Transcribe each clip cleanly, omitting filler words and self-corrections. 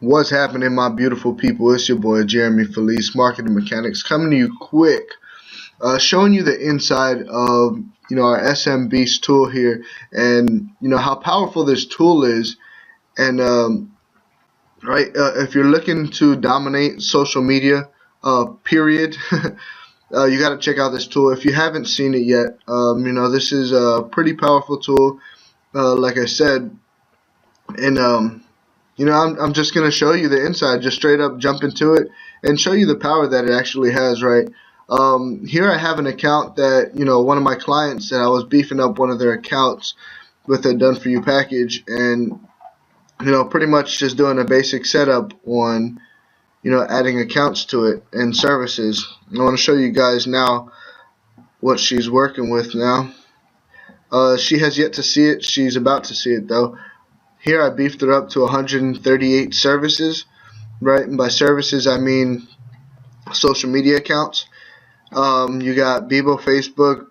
What's happening, my beautiful people? It's your boy Jeremy Felice, Marketing Mechanics, coming to you quick, showing you the inside of our SM Beast tool here, and how powerful this tool is. And right, if you're looking to dominate social media, period, you got to check out this tool. If you haven't seen it yet, this is a pretty powerful tool. Like I said, and I'm just going to show you the inside, just straight up jump into it and show you the power that it actually has, right? Here I have an account that, one of my clients that I was beefing up one of their accounts with a done for you package, and, pretty much just doing a basic setup on, adding accounts to it and services. I want to show you guys now what she's working with now. She has yet to see it. She's about to see it, though. Here I beefed it up to 138 services, right? And by services I mean social media accounts. You got Bebo Facebook,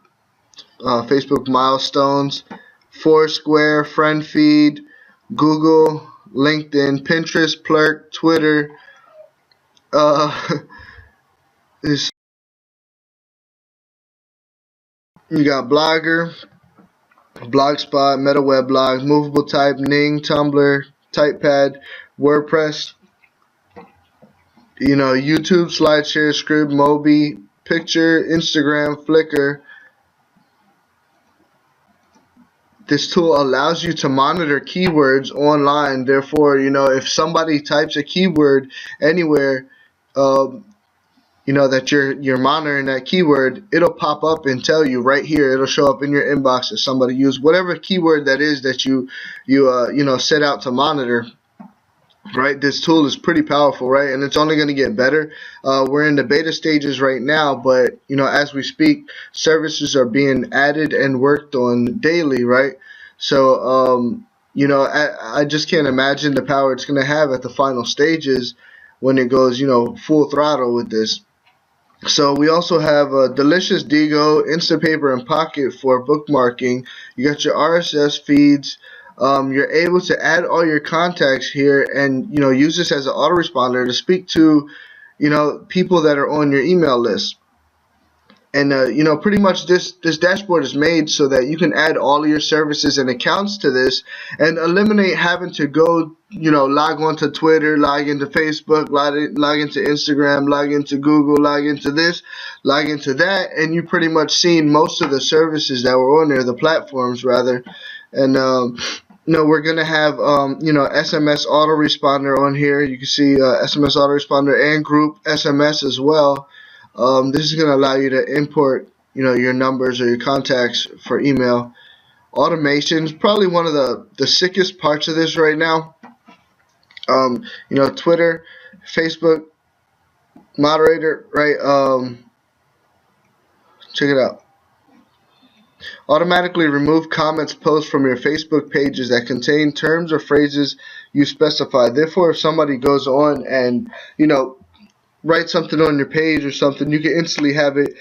Facebook Milestones, Foursquare, Friend Feed, Google, LinkedIn, Pinterest, Plurk, Twitter. This, you got Blogger, Blogspot, MetaWeblog, Movable Type, Ning, Tumblr, Typepad, WordPress, YouTube, SlideShare, Scribd, Mobi, Picture, Instagram, Flickr. This tool allows you to monitor keywords online. Therefore, if somebody types a keyword anywhere, that you're monitoring that keyword, it'll pop up and tell you right here. It'll show up in your inbox that somebody used whatever keyword that is that you set out to monitor. Right, this tool is pretty powerful, right, and it's only going to get better. We're in the beta stages right now, but as we speak, services are being added and worked on daily, right? So I just can't imagine the power it's going to have at the final stages when it goes full throttle with this. So we also have Delicious Digo, Instapaper, and Pocket for bookmarking. You got your RSS feeds. You're able to add all your contacts here and use this as an autoresponder to speak to people that are on your email list. And pretty much this dashboard is made so that you can add all of your services and accounts to this and eliminate having to go log on to Twitter, log into Facebook, log into Instagram, log into Google, log into this, log into that, and you pretty much seen most of the services that were on there, the platforms rather. And we're gonna have SMS autoresponder on here. You can see SMS autoresponder and group SMS as well. This is going to allow you to import, your numbers or your contacts for email. Automation is probably one of the sickest parts of this right now. Twitter, Facebook, moderator, right? Check it out. Automatically remove comments posts from your Facebook pages that contain terms or phrases you specify. Therefore, if somebody goes on and, write something on your page or something, you can instantly have it,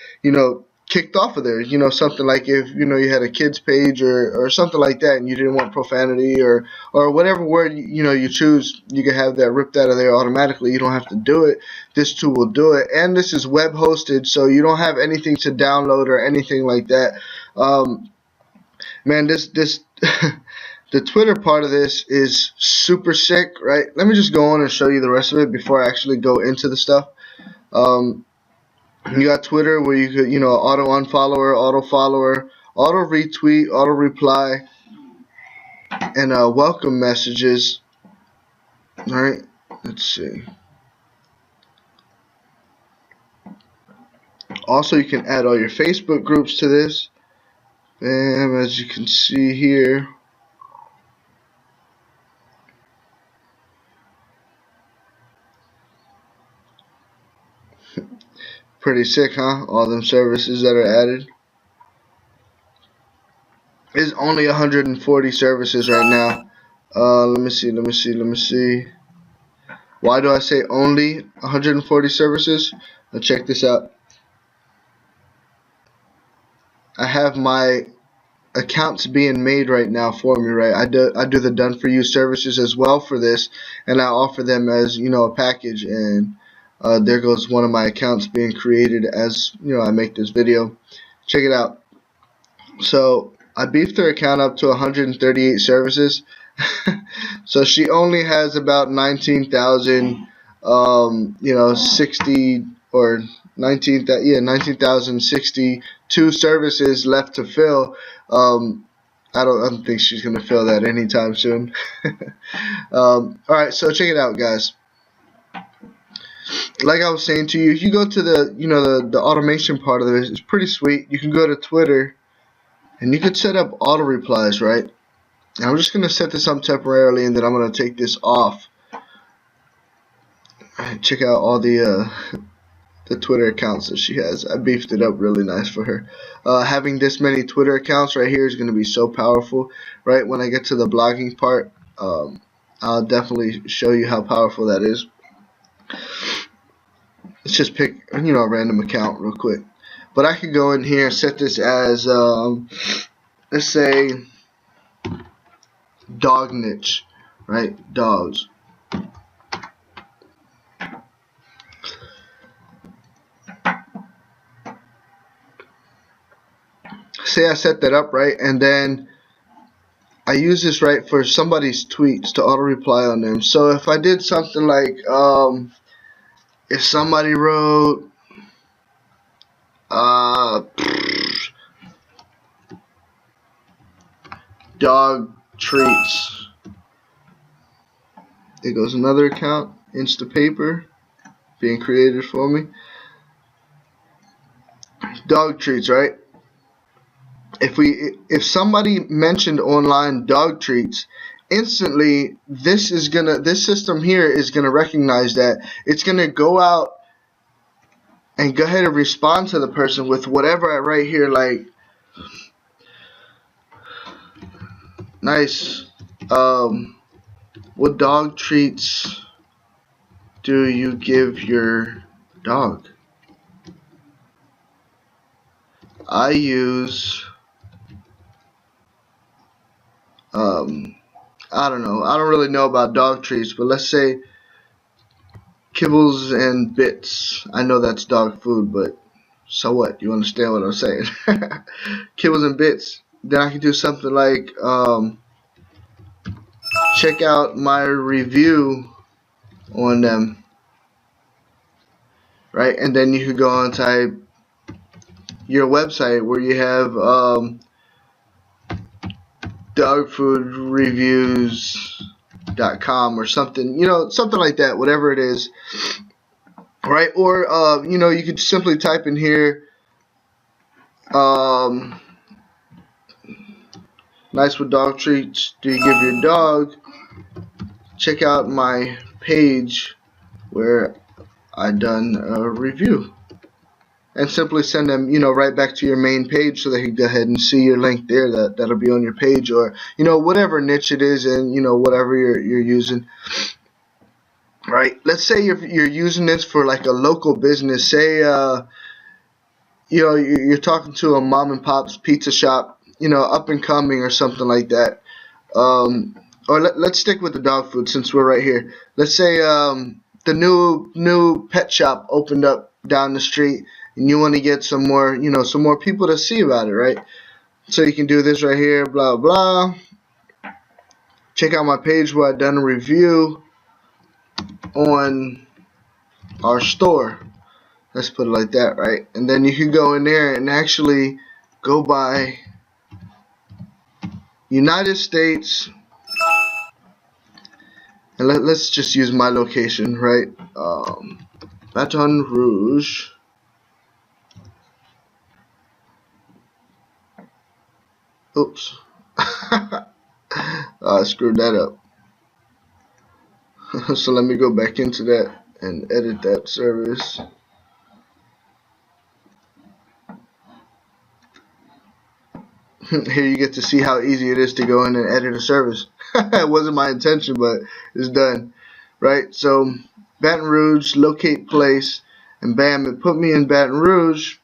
kicked off of there. Something like if you had a kids page or something like that, and you didn't want profanity or whatever word you choose, you can have that ripped out of there automatically. You don't have to do it. This tool will do it, and this is web hosted, so you don't have anything to download or anything like that. Man, this the Twitter part of this is super sick, right? Let me just go on and show you the rest of it before I actually go into the stuff. You got Twitter where you could, auto unfollower, auto follower, auto retweet, auto reply, and welcome messages. All right, let's see. Also, you can add all your Facebook groups to this. Bam, as you can see here. Pretty sick, huh? All them services that are added. There's only 140 services right now. Let me see. Why do I say only 140 services? Now check this out. I have my accounts being made right now for me, right? I do the done for you services as well for this, and I offer them as, you know, a package. And there goes one of my accounts being created as, you know, I make this video. Check it out. So I beefed her account up to 138 services. So she only has about 19,000, you know, 60 or 19,062 services left to fill. I don't think she's gonna fill that anytime soon. All right, so check it out, guys. Like I was saying to you, if you go to the, you know, the automation part of this, it's pretty sweet. You can go to Twitter and you can set up auto replies, right? And I'm just gonna set this up temporarily, and then I'm gonna take this off. Check out all the Twitter accounts that she has. I beefed it up really nice for her. Having this many Twitter accounts right here is going to be so powerful. Right when I get to the blogging part, I'll definitely show you how powerful that is. Let's just pick, you know, a random account real quick. But I could go in here and set this as, let's say, dog niche, right? Dogs. Say I set that up, right, and then I use this, right, for somebody's tweets to auto reply on them. So if I did something like, if somebody wrote, dog treats, there goes another account, Instapaper, being created for me. Dog treats, right? If somebody mentioned online dog treats, instantly this system here is gonna recognize that. It's gonna go out and go ahead and respond to the person with whatever I write here, like, nice, what dog treats do you give your dog? I use I don't know. I don't really know about dog treats, but let's say kibbles and bits. I know that's dog food, but so what? You understand what I'm saying? Kibbles and bits. Then I can do something like, check out my review on them, right? And then you could go on type your website where you have dogfoodreviews.com or something, you know, something like that, whatever it is, right? Or you know, you could simply type in here, nice, with dog treats do you give your dog? Check out my page where I done a review. And simply send them, you know, right back to your main page so they can go ahead and see your link there. That'll be on your page, or, you know, whatever niche it is, and, you know, whatever you're using. Right? Let's say you're using this for like a local business. Say, you know, you're talking to a mom and pop's pizza shop, you know, up and coming or something like that. Or let's stick with the dog food since we're right here. Let's say the new pet shop opened up down the street, and you want to get some more, you know, some more people to see about it, right? So you can do this right here, blah blah. Check out my page where I've done a review on our store. Let's put it like that, right? And then you can go in there and actually go by United States, and let's just use my location, right? Baton Rouge. Oops. I screwed that up. So let me go back into that and edit that service. Here you get to see how easy it is to go in and edit a service. It wasn't my intention, but it's done. Right? So Baton Rouge, locate place, and bam, it put me in Baton Rouge.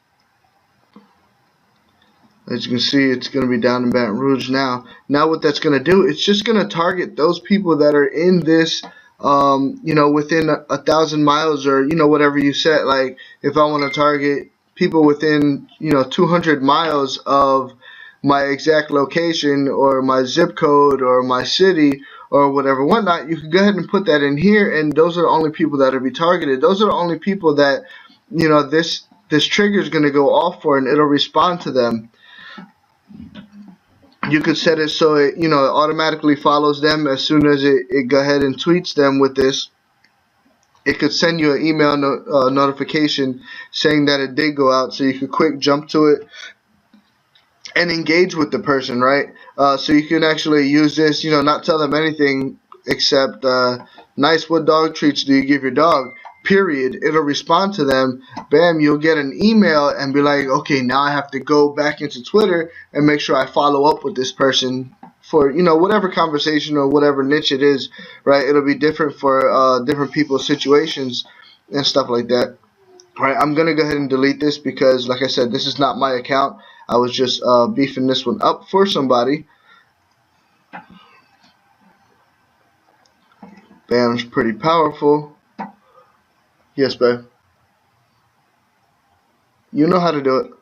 As you can see, it's going to be down in Baton Rouge now. Now what that's going to do, it's just going to target those people that are in this, within 1,000 miles, or, whatever you set. Like, if I want to target people within, 200 miles of my exact location or my zip code or my city or whatever, whatnot, you can go ahead and put that in here, and those are the only people that will be targeted. Those are the only people that, this trigger is going to go off for, and it'll respond to them. You could set it so it, it automatically follows them as soon as it go ahead and tweets them with this. It could send you an email notification saying that it did go out, so you could quick jump to it and engage with the person, right? So you can actually use this, not tell them anything except, nice, what dog treats do you give your dog? Period. It'll respond to them. Bam, you'll get an email and be like, okay, now I have to go back into Twitter and make sure I follow up with this person for, whatever conversation or whatever niche it is, right? It'll be different for different people's situations and stuff like that. Right, I'm going to go ahead and delete this because, like I said, this is not my account. I was just beefing this one up for somebody. Bam, it's pretty powerful. Yes, babe. You know how to do it.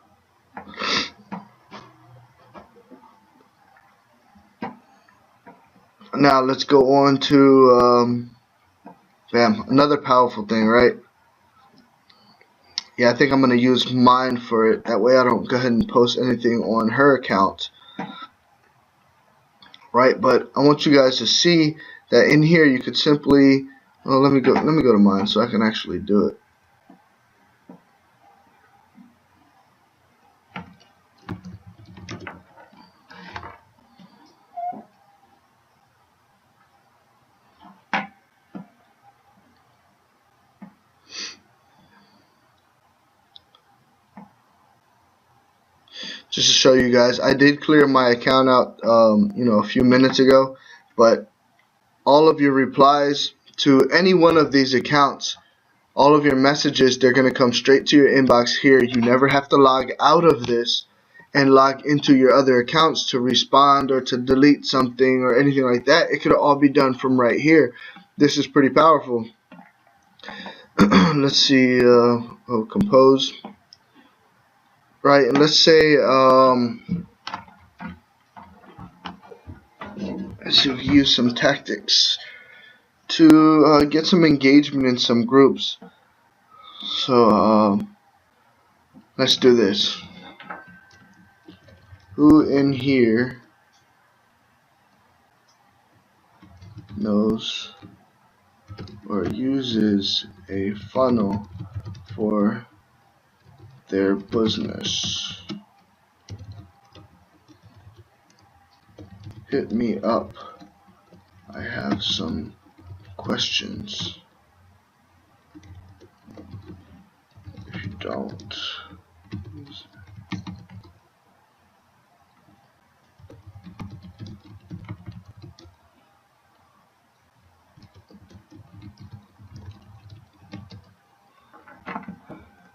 Now let's go on to bam, another powerful thing, right? Yeah, I think I'm going to use mine for it. That way I don't go ahead and post anything on her account. Right, but I want you guys to see that in here you could simply, well, let me go to mine so I can actually do it. Just to show you guys, I did clear my account out, a few minutes ago, but all of your replies to any one of these accounts, all of your messages, they're going to come straight to your inbox here. You never have to log out of this and log into your other accounts to respond or to delete something or anything like that. It could all be done from right here. This is pretty powerful. Let's see, compose. Right, and let's say, let's see if we use some tactics to get some engagement in some groups. So, let's do this. Who in here knows or uses a funnel for their business? Hit me up. I have some questions. If you don't,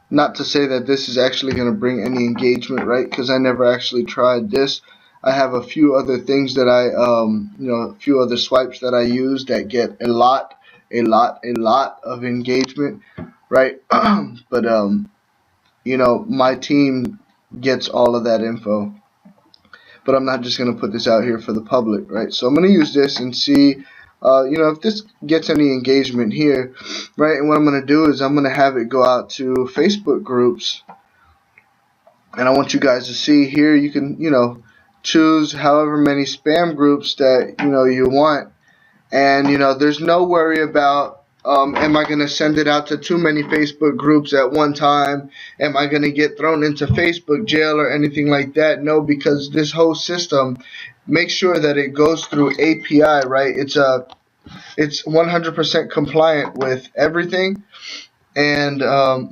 not to say that this is actually going to bring any engagement, right? Because I never actually tried this. I have a few other things that I, a few other swipes that I use that get a lot of engagement, right? But, my team gets all of that info. But I'm not just going to put this out here for the public, right? So I'm going to use this and see, if this gets any engagement here, right? And what I'm going to do is I'm going to have it go out to Facebook groups. And I want you guys to see here, you can, choose however many spam groups that, you want. And, there's no worry about, am I going to send it out to too many Facebook groups at one time? Am I going to get thrown into Facebook jail or anything like that? No, because this whole system makes sure that it goes through API, right? It's 100% compliant with everything. And,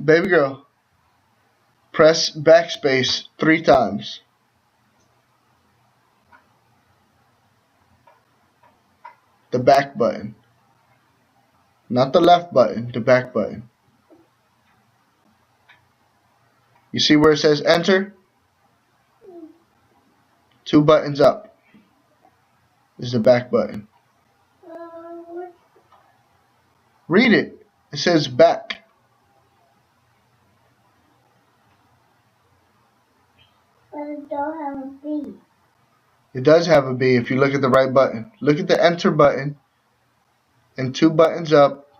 baby girl, press backspace 3 times. The back button. Not the left button, the back button. You see where it says enter? 2 buttons up is the back button. Read it. It says back. But it don't have a B. It does have a B if you look at the right button. Look at the enter button, and 2 buttons up,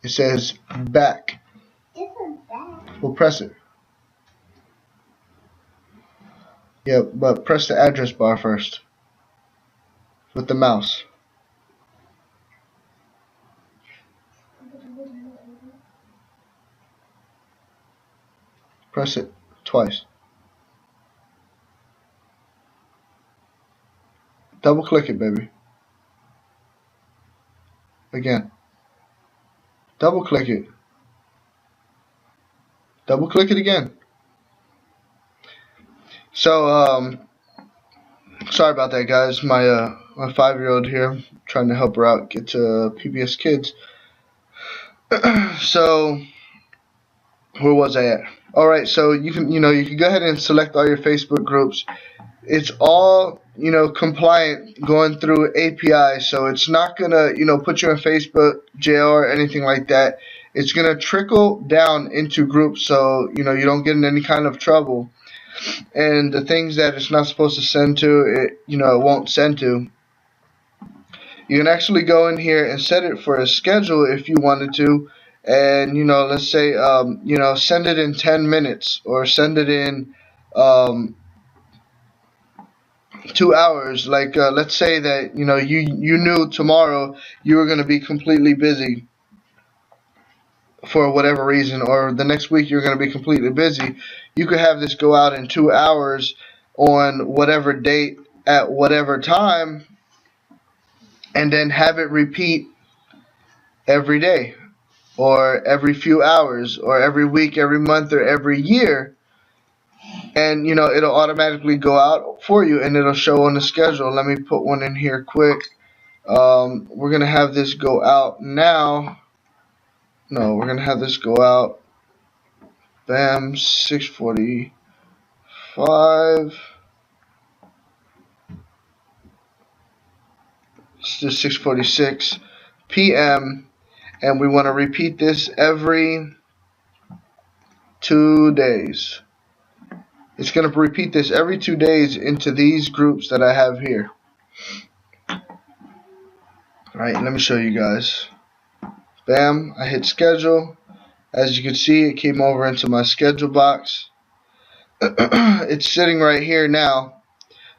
it says back. This is back. We'll press it. Yeah, but press the address bar first with the mouse. Press it twice. Double click it, baby. Again. Double click it. Double click it again. So, sorry about that, guys. My 5-year-old here, trying to help her out get to PBS Kids. So, where was I at? All right, so you can go ahead and select all your Facebook groups. It's all compliant going through API, so it's not gonna put you in Facebook jail or anything like that. It's gonna trickle down into groups, so you don't get in any kind of trouble. And the things that it's not supposed to send to, it won't send to. You can actually go in here and set it for a schedule if you wanted to, and let's say send it in 10 minutes or send it in 2 hours. Like let's say that you knew tomorrow you were going to be completely busy for whatever reason, or the next week you're going to be completely busy. You could have this go out in 2 hours on whatever date at whatever time, and then have it repeat every day or every few hours or every week, every month, or every year. And it'll automatically go out for you, and it'll show on the schedule. Let me put one in here quick. We're gonna have this go out now. No, we're gonna have this go out. Bam, 6:45. It's just 6:46 p.m. and we want to repeat this every 2 days. It's going to repeat this every 2 days into these groups that I have here. Alright, let me show you guys. Bam, I hit schedule. As you can see, it came over into my schedule box. It's sitting right here now.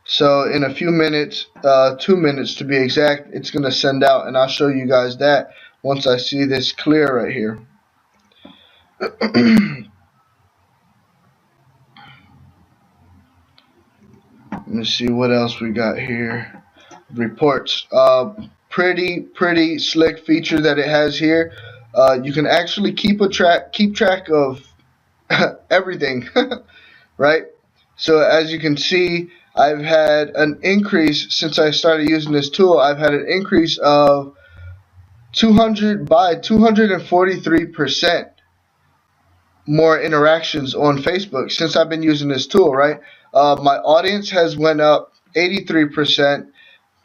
So in a few minutes, 2 minutes to be exact, it's going to send out, and I'll show you guys that once I see this clear right here. Let me see what else we got here. Reports. Pretty slick feature that it has here. You can actually keep track of everything, right? So as you can see, I've had an increase since I started using this tool. I've had an increase of 243% more interactions on Facebook since I've been using this tool, right? My audience has went up 83%,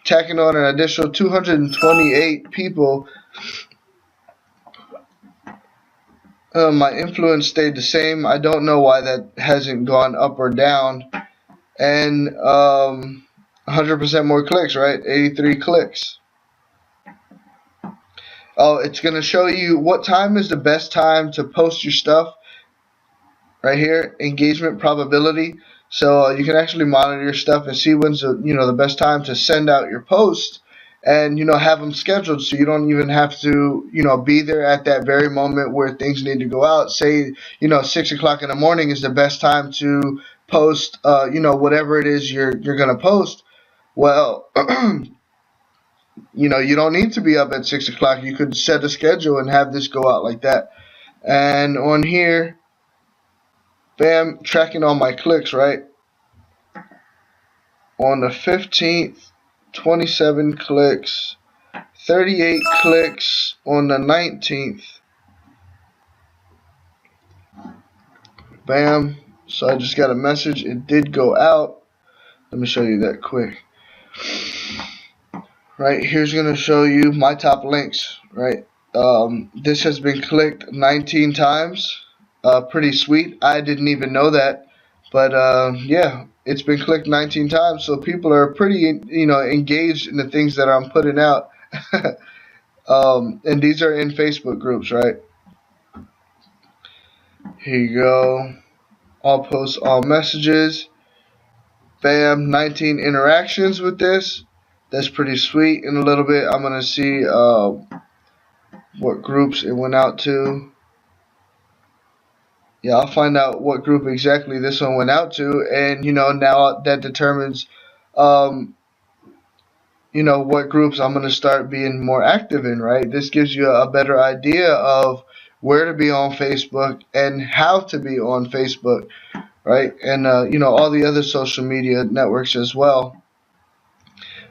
tacking on an additional 228 people. My influence stayed the same. I don't know why that hasn't gone up or down. And 100% more clicks, right? 83 clicks. Oh, it's going to show you what time is the best time to post your stuff. Right here, engagement probability. So you can actually monitor your stuff and see when's the best time to send out your post, and have them scheduled, so you don't even have to be there at that very moment where things need to go out. Say 6 o'clock in the morning is the best time to post whatever it is you're gonna post. Well, you don't need to be up at 6 o'clock. You could set a schedule and have this go out like that. And on here, bam, tracking all my clicks, right? On the 15th, 27 clicks, 38 clicks on the 19th. Bam. So I just got a message. It did go out. Let me show you that quick. Right, here's going to show you my top links, right? This has been clicked 19 times. Pretty sweet. I didn't even know that. But yeah, it's been clicked 19 times, so people are pretty, engaged in the things that I'm putting out. And these are in Facebook groups, right? Here you go. All posts, all messages. Bam, 19 interactions with this. That's pretty sweet. In a little bit, I'm going to see what groups it went out to. Yeah, I'll find out what group exactly this one went out to, and now that determines, what groups I'm going to start being more active in. Right, this gives you a better idea of where to be on Facebook and how to be on Facebook, right, and all the other social media networks as well.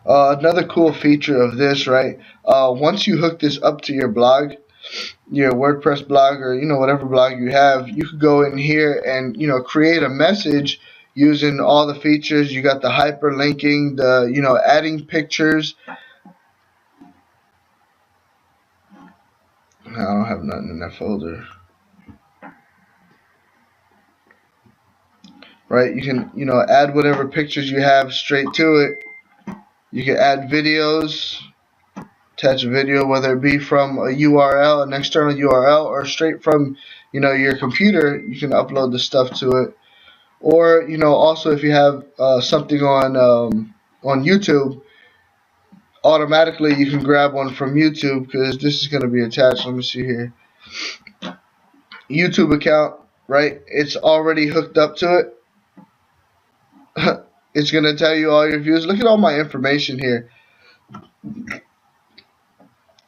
Another cool feature of this, right? Once you hook this up to your blog, your WordPress blog, or whatever blog you have, you could go in here and create a message using all the features. You got the hyperlinking, the adding pictures. I don't have nothing in that folder. Right, you can add whatever pictures you have straight to it. You can add videos, attach a video, whether it be from a URL, an external URL, or straight from your computer. You can upload the stuff to it. Or also if you have something on YouTube, automatically you can grab one from YouTube, because this is going to be attached. Let me see here. YouTube account, right? It's already hooked up to it. It's going to tell you all your views. Look at all my information here.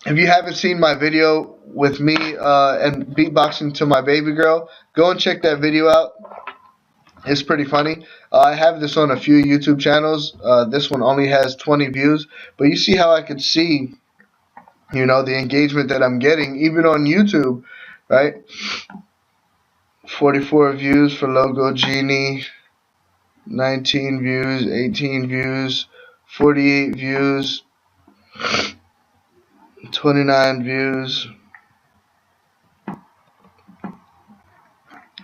If you haven't seen my video with me and beatboxing to my baby girl, go and check that video out. It's pretty funny. I have this on a few YouTube channels. This one only has 20 views, but you see how I could see, the engagement that I'm getting even on YouTube, right? 44 views for Logo Genie, 19 views, 18 views, 48 views, 29 views,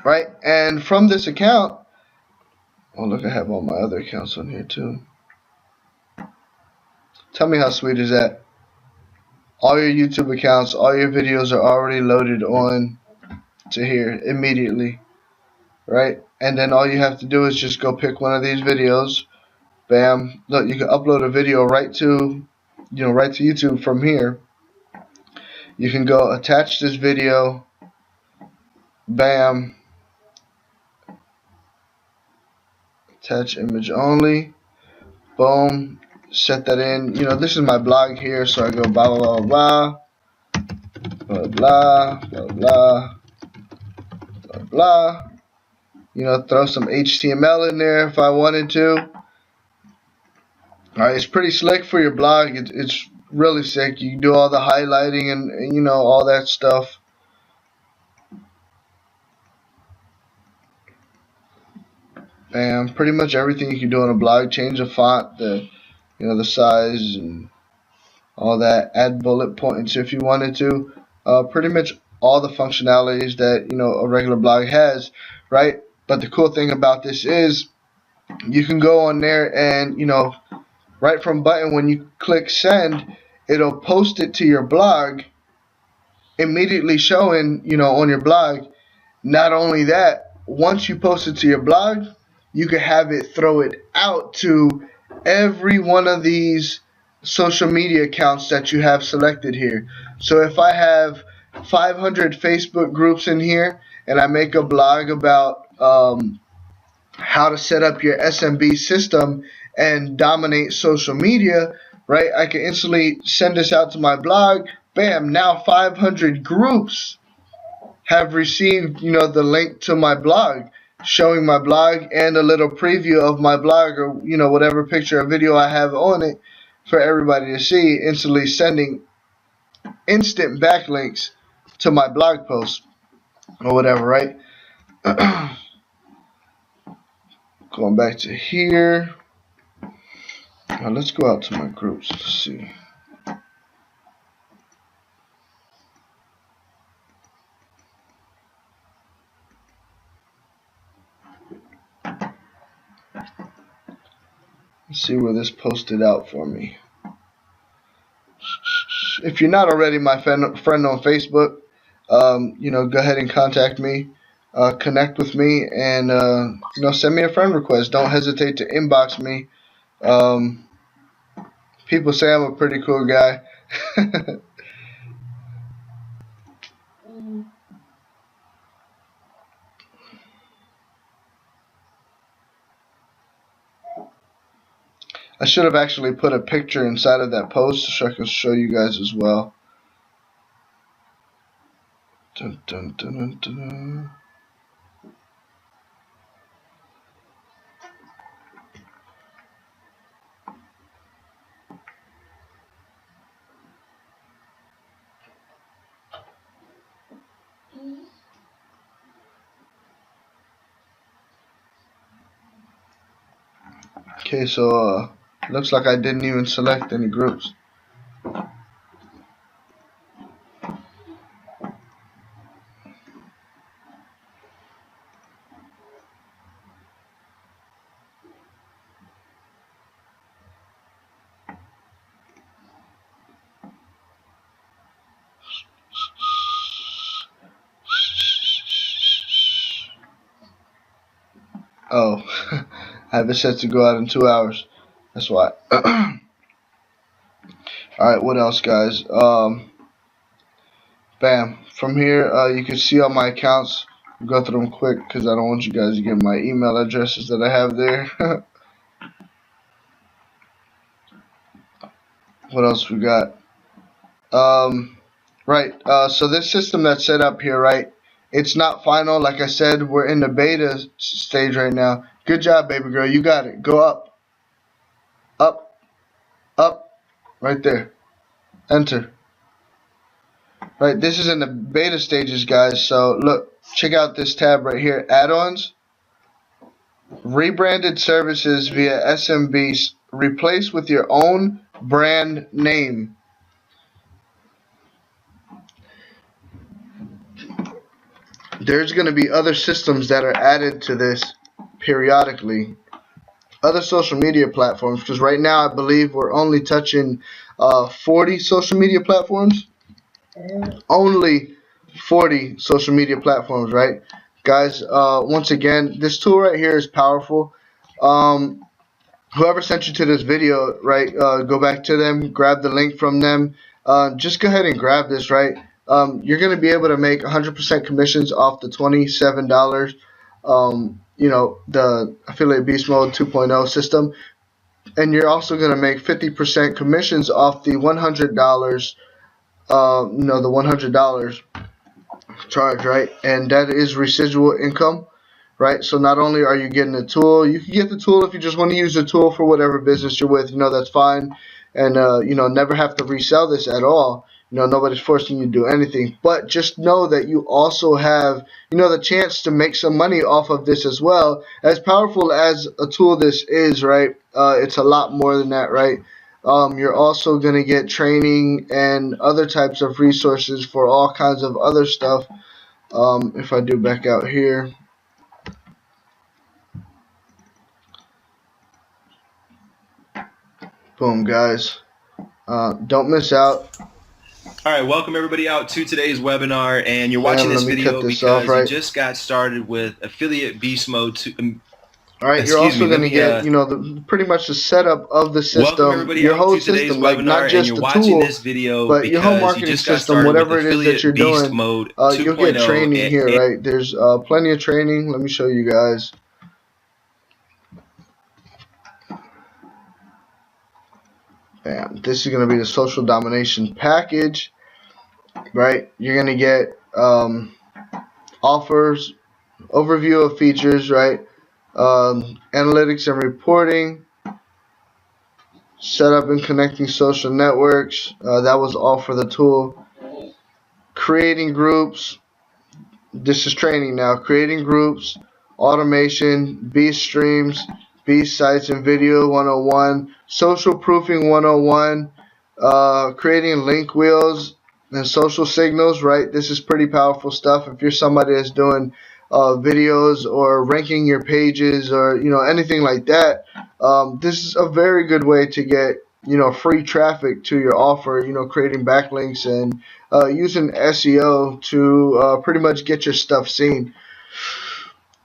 right? And from this account, oh look, I have all my other accounts on here too. Tell me how sweet is that? All your YouTube accounts, all your videos are already loaded on to here immediately, right? And then all you have to do is just go pick one of these videos. Bam. Look, you can upload a video right to YouTube from here. You can go attach this video. Bam. Attach image only. Boom. Set that in. This is my blog here, so I go blah blah blah blah blah blah blah blah blah. Throw some HTML in there if I wanted to. Alright, it's pretty slick for your blog. It's really sick. You can do all the highlighting and all that stuff. Bam, pretty much everything you can do on a blog. Change the font, the size and all that. Add bullet points if you wanted to. Pretty much all the functionalities that a regular blog has, right? But the cool thing about this is you can go on there and right from button, when you click send, it'll post it to your blog, immediately showing on your blog. Not only that, once you post it to your blog, you can have it throw it out to every one of these social media accounts that you have selected here. So if I have 500 Facebook groups in here and I make a blog about how to set up your SMB system and dominate social media, right? I can instantly send this out to my blog. Bam, now 500 groups have received, the link to my blog, showing my blog and a little preview of my blog, or whatever picture or video I have on it for everybody to see, instantly sending instant backlinks to my blog post or whatever, right? Going back to here. Now let's go out to my groups to see. Let's see where this posted out for me. If you're not already my friend on Facebook, go ahead and contact me, connect with me, and send me a friend request. Don't hesitate to inbox me. Um, People say I'm a pretty cool guy. I should have actually put a picture inside of that post so I can show you guys as well. Dun, dun, dun, dun, dun. Okay, so looks like I didn't even select any groups. Oh, I have it set to go out in 2 hours. That's why. Alright, what else, guys? Bam. From here, you can see all my accounts. I'll go through them quick because I don't want you guys to get my email addresses that I have there. What else we got? Right. So this system that's set up here, right? It's not final. Like I said, we're in the beta stage right now. Good job, baby girl. You got it. Go up. Up. Up. Right there. Enter. Right. This is in the beta stages, guys. So look. Check out this tab right here. Add-ons. Rebranded services via SMBs. Replace with your own brand name. There's going to be other systems that are added to this periodically. Other social media platforms, because right now I believe we're only touching 40 social media platforms. Only 40 social media platforms, right? Guys, once again, this tool right here is powerful. Whoever sent you to this video, right, go back to them, grab the link from them. Just go ahead and grab this, right? You're going to be able to make 100% commissions off the $27, the Affiliate Beast Mode 2.0 system. And you're also going to make 50% commissions off the $100, the $100 charge, right? And that is residual income. Right, so not only are you getting the tool, you can get the tool if you just want to use the tool for whatever business you're with. That's fine, and never have to resell this at all. Nobody's forcing you to do anything. But just know that you also have, the chance to make some money off of this as well. As powerful as a tool this is, right? It's a lot more than that, right? You're also gonna get training and other types of resources for all kinds of other stuff. If I do back out here. Boom, guys. Don't miss out. All right, welcome everybody out to today's webinar, and you're watching this video because you just got started with Affiliate Beast Mode. All right, you're also going to get, pretty much the setup of the system, welcome everybody your out whole to today's system, like webinar, not and just you're the watching tool, this video but your whole because you marketing just got system, started with whatever it is that Affiliate you're Beast doing, Mode you'll get 2.0. training here, right? There's plenty of training. Let me show you guys. Bam. This is going to be the social domination package, right? You're going to get offers, overview of features, right? Analytics and reporting, set up and connecting social networks. That was all for the tool. Creating groups. This is training now. Creating groups, automation, beast streams, Beast Sites and Video 101, Social Proofing 101, creating link wheels and social signals, right? This is pretty powerful stuff if you're somebody that's doing videos or ranking your pages or anything like that. This is a very good way to get free traffic to your offer, creating backlinks and using SEO to pretty much get your stuff seen.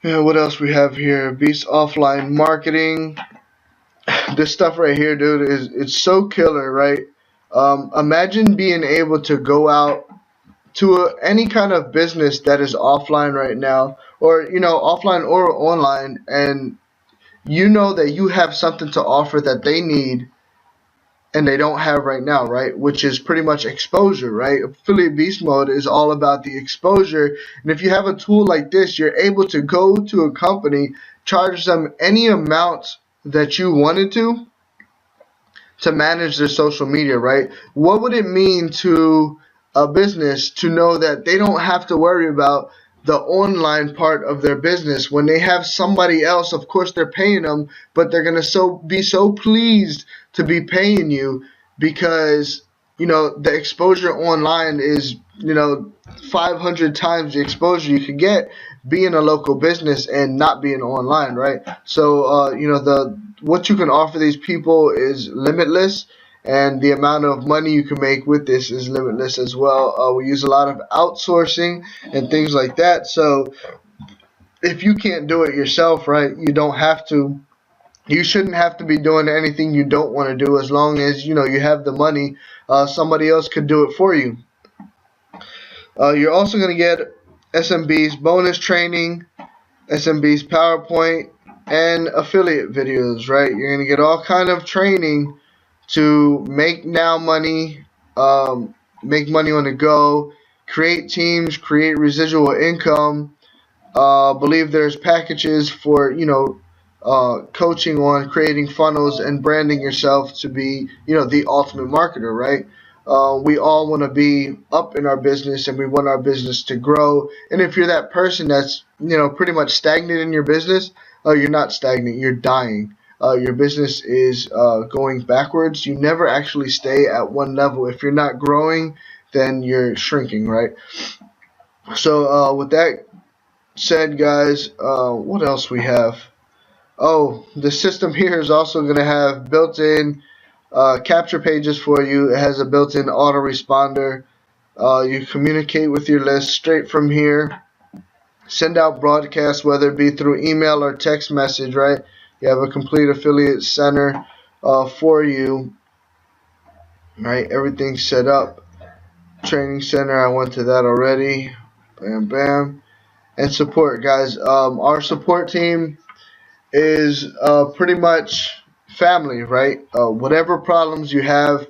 Yeah, what else we have here? Beast Offline Marketing. This stuff right here, dude, it's so killer, right? Imagine being able to go out to any kind of business that is offline right now, or offline or online, and that you have something to offer that they need and they don't have right now, right? Which is pretty much exposure, right? Affiliate Beast Mode is all about the exposure. And if you have a tool like this, you're able to go to a company, charge them any amount that you wanted to manage their social media, right? What would it mean to a business to know that they don't have to worry about the online part of their business when they have somebody else? Of course, they're paying them, but they're going to be so pleased to be paying you because the exposure online is 500 times the exposure you could get being a local business and not being online, right? So what you can offer these people is limitless, and the amount of money you can make with this is limitless as well. We use a lot of outsourcing and things like that. So if you can't do it yourself, right, you don't have to. You shouldn't have to be doing anything you don't want to do as long as you have the money. Somebody else could do it for you. You're also going to get SMB's bonus training, SMB's PowerPoint, and affiliate videos, right? You're going to get all kind of training to make now money, make money on the go, create teams, create residual income. Believe there's packages for coaching on creating funnels and branding yourself to be the ultimate marketer, right? We all want to be up in our business and we want our business to grow. And if you're that person that's pretty much stagnant in your business, you're not stagnant, you're dying. Your business is going backwards. You never actually stay at one level. If you're not growing, then you're shrinking, right? So with that said, guys, what else we have? Oh, the system here is also going to have built-in capture pages for you. It has a built-in autoresponder. You communicate with your list straight from here. Send out broadcasts, whether it be through email or text message, right? You have a complete affiliate center for you, right? Everything's set up. Training center, I went to that already. Bam, bam. And support, guys. Our support team is pretty much family, right? Whatever problems you have,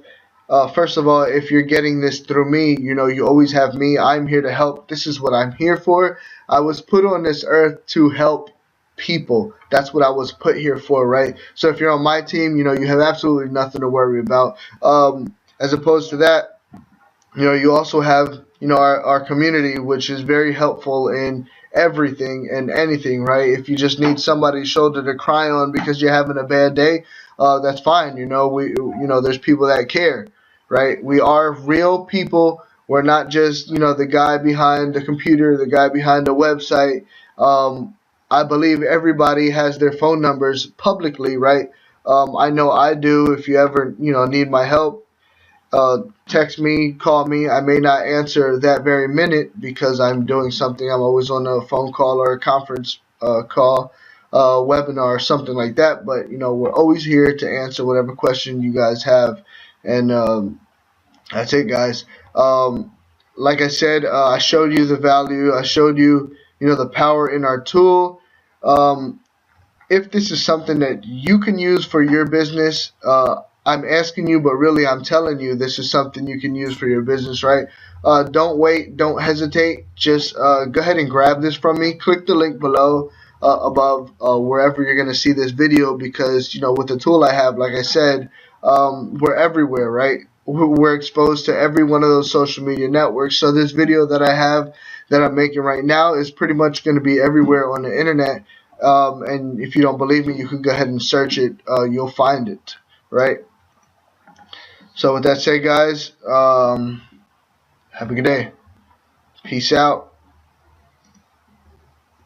first of all, if you're getting this through me, you always have me. I'm here to help. This is what I'm here for. I was put on this earth to help people. That's what I was put here for, right? So if you're on my team, you have absolutely nothing to worry about. As opposed to that, you also have our community, which is very helpful in everything and anything, right? If you just need somebody's shoulder to cry on because you're having a bad day, that's fine. There's people that care, right? We are real people. We're not just the guy behind the computer, the guy behind the website. I believe everybody has their phone numbers publicly, right? I know I do. If you ever need my help, text me, call me. I may not answer that very minute because I'm doing something. I'm always on a phone call or a conference call, webinar, or something like that. But we're always here to answer whatever question you guys have, and that's it, guys. Like I said, I showed you the value. I showed you the power in our tool. If this is something that you can use for your business, I'm asking you, but really I'm telling you this is something you can use for your business, right? Don't wait. Don't hesitate. Just go ahead and grab this from me. Click the link below above wherever you're going to see this video because, with the tool I have, like I said, we're everywhere, right? We're exposed to every one of those social media networks. So this video that I have that I'm making right now is pretty much going to be everywhere on the internet. And if you don't believe me, you can go ahead and search it. You'll find it, right? So with that said, guys, have a good day. Peace out.